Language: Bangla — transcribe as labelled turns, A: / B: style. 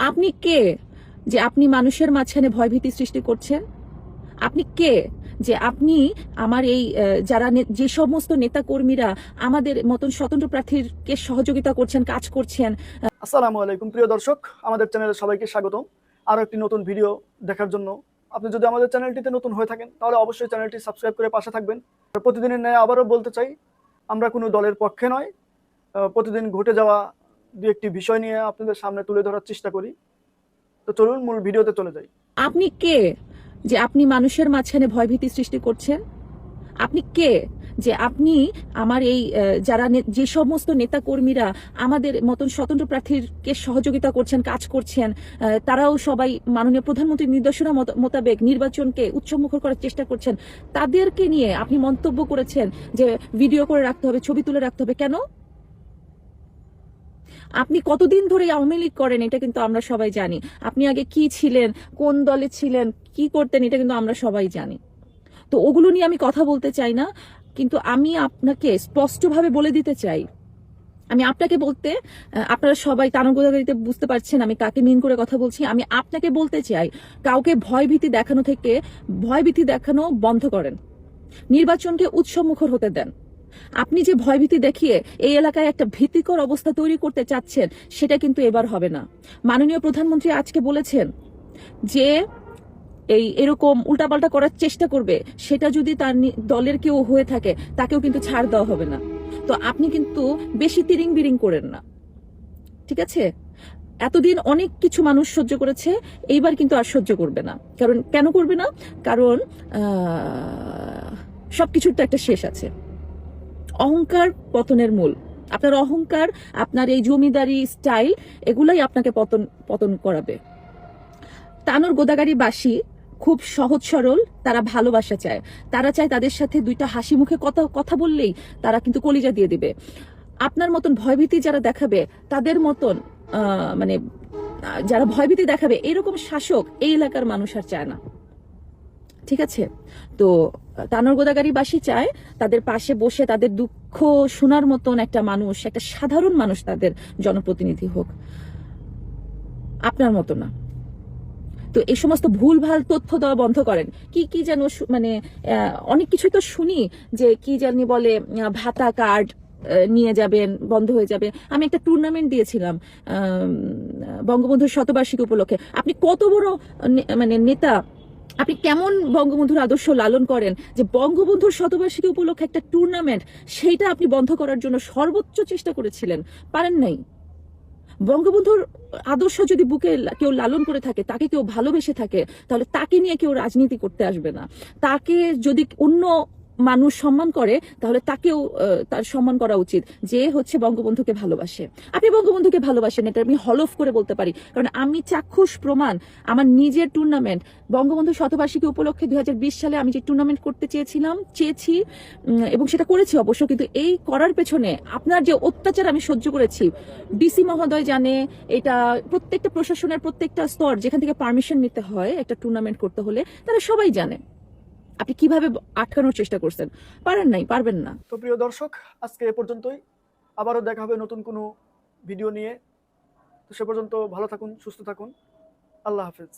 A: আপনি কে যে আপনি মানুষের মাঝখানে ভয়ভীতি সৃষ্টি করছেন? আপনি কে যে আপনি আমার এই যারা যে সমস্ত নেতা কর্মীরা আমাদের মতন স্বতন্ত্র প্রার্থীকে সহযোগিতা করছেন, কাজ করছেন?
B: আসসালামু আলাইকুম প্রিয় দর্শক, আমাদের চ্যানেলে সবাইকে স্বাগতম আরো একটি নতুন ভিডিও দেখার জন্য। আপনি যদি আমাদের চ্যানেলটিতে নতুন হয়ে থাকেন তাহলে অবশ্যই চ্যানেলটি সাবস্ক্রাইব করে পাশে থাকবেন। প্রতিদিনের ন্যায় আবারও বলতে চাই, আমরা কোনো দলের পক্ষে নয়, প্রতিদিন ঘটে যাওয়া দু একটি বিষয় নিয়ে আপনাদের সামনে তুলে ধরার চেষ্টা করি। তো চলুন মূল ভিডিওতে চলে যাই।
A: আপনি কে যে আপনি মানুষের মাঝখানে ভয়ভীতি সৃষ্টি করছেন? আপনি কে যে আপনি আমার এই যারা যে সমস্ত নেতা কর্মীরা আমাদের মতন স্বতন্ত্র প্রার্থীকে সহযোগিতা করছেন, কাজ করছেন, তারাও সবাই মাননীয় প্রধানমন্ত্রীর নির্দেশনা মোতাবেক নির্বাচনকে উৎসবমুখর করার চেষ্টা করছেন, তাদেরকে নিয়ে আপনি মন্তব্য করেছেন যে ভিডিও করে রাখতে হবে, ছবি তুলে রাখতে হবে? কেন? আপনি কতদিন ধরে আওয়ামী লীগ করেন এটা কিন্তু আমরা সবাই জানি। আপনি আগে কি ছিলেন, কোন দলে ছিলেন, কি করতেন এটা কিন্তু আমরা সবাই জানি। তো ওগুলো নিয়ে আমি কথা বলতে চাই না, কিন্তু আমি আপনাকে স্পষ্টভাবে বলে দিতে চাই, আমি আপনাকে বলতে, আপনারা সবাই তানগোদাগাড়িতে বুঝতে পারছেন আমি কাকে মিন করে কথা বলছি। আমি আপনাকে বলতে চাই, কাউকে ভয়ভীতি দেখানো থেকে ভয়ভীতি দেখানো বন্ধ করেন, নির্বাচনকে উৎসবমুখর হতে দেন। আপনি যে ভয়ভীতি দেখিয়ে এই এলাকায় একটা ভীতিকর অবস্থা তৈরি করতে চাচ্ছেন, সেটা কিন্তু এবার হবে না। মাননীয় প্রধানমন্ত্রী আজকে বলেছেন যে এরকম উল্টাপাল্টা করার চেষ্টা করবে, সেটা যদি তার দলের কেউ হয়ে থাকে তাকেও কিন্তু ছাড় দেওয়া হবে না। তো আপনি কিন্তু বেশি তিরিং বিরিং করেন না, ঠিক আছে? এতদিন অনেক কিছু মানুষ সহ্য করেছে, এইবার কিন্তু আর সহ্য করবে না। কারণ কেন করবে না? কারণ সবকিছুর তো একটা শেষ আছে। অহংকার পতনের মূল। আপনার অহংকার, আপনার এই জমিদারি স্টাইল, এগুলাই আপনাকে পতন পতন করাবে। তানোর গোদাগাড়িবাসী খুব সহজ সরল, তারা ভালোবাসা চায়, তারা চায় তাদের সাথে দুইটা হাসি মুখে কথা বললেই তারা কিন্তু কলিজা দিয়ে দিবে। আপনার মতন ভয়ভীতি যারা দেখাবে, তাদের মতন মানে যারা ভয়ভীতি দেখাবে এরকম শাসক এই এলাকার মানুষ আর চায় না, ঠিক আছে? তো তানোর গোদাগাড়িবাসী চায় তাদের পাশে বসে তাদের দুঃখ শোনার মতন একটা মানুষ, একটা সাধারণ মানুষ তাদের জনপ্রতিনিধি হোক, আপনার মতো না। তো এই সমস্ত ভুলভাল তথ্য দেওয়া বন্ধ করেন। কি কি যেন মানে অনেক কিছুই তো শুনি যে কি জানি বলে ভাতা কার্ড নিয়ে যাবেন, বন্ধ হয়ে যাবে। আমি একটা টুর্নামেন্ট দিয়েছিলাম বঙ্গবন্ধুর শতবার্ষিকী উপলক্ষে। আপনি কত বড় মানে নেতা, আপনি কেমন বঙ্গবন্ধুর আদর্শ লালন করেন যে বঙ্গবন্ধুর শতবার্ষিকী উপলক্ষে একটা টুর্নামেন্ট, সেইটা আপনি বন্ধ করার জন্য সর্বোচ্চ চেষ্টা করেছিলেন, পারেন নাই। বঙ্গবন্ধুর আদর্শ যদি বুকে কেউ লালন করে থাকে, তাকে কেউ ভালোবেসে থাকে, তাহলে তাকে নিয়ে কেউ রাজনীতি করতে আসবে না। তাকে যদি অন্য মানুষ সম্মান করে, তাহলে তাকেও তার সম্মান করা উচিত, যে হচ্ছে বঙ্গবন্ধুকে ভালোবাসে। আপনি বঙ্গবন্ধুকে ভালোবাসেন, এটা আমি হলফ করে বলতে পারি, কারণ আমি চাক্ষুষ প্রমাণ। আমার নিজের টুর্নামেন্ট বঙ্গবন্ধু শতবার্ষিকী উপলক্ষে 2020 সালে আমি যে টুর্নামেন্ট করতে চেয়েছি এবং সেটা করেছি অবশ্য, কিন্তু এই করার পেছনে আপনার যে অত্যাচার আমি সহ্য করেছি, ডিসি মহোদয় জানে এটা, প্রত্যেকটা প্রশাসনের প্রত্যেকটা স্তর যেখান থেকে পারমিশন নিতে হয় একটা টুর্নামেন্ট করতে হলে, তারা সবাই জানে। আপনি কিভাবে আটকানোর চেষ্টা করছেন? পারেন নাই, পারবেন না।
B: তো প্রিয় দর্শক, আজকে এ পর্যন্তই। আবারও দেখা হবে নতুন কোনো ভিডিও নিয়ে। তো সে পর্যন্ত ভালো থাকুন, সুস্থ থাকুন। আল্লাহ হাফেজ।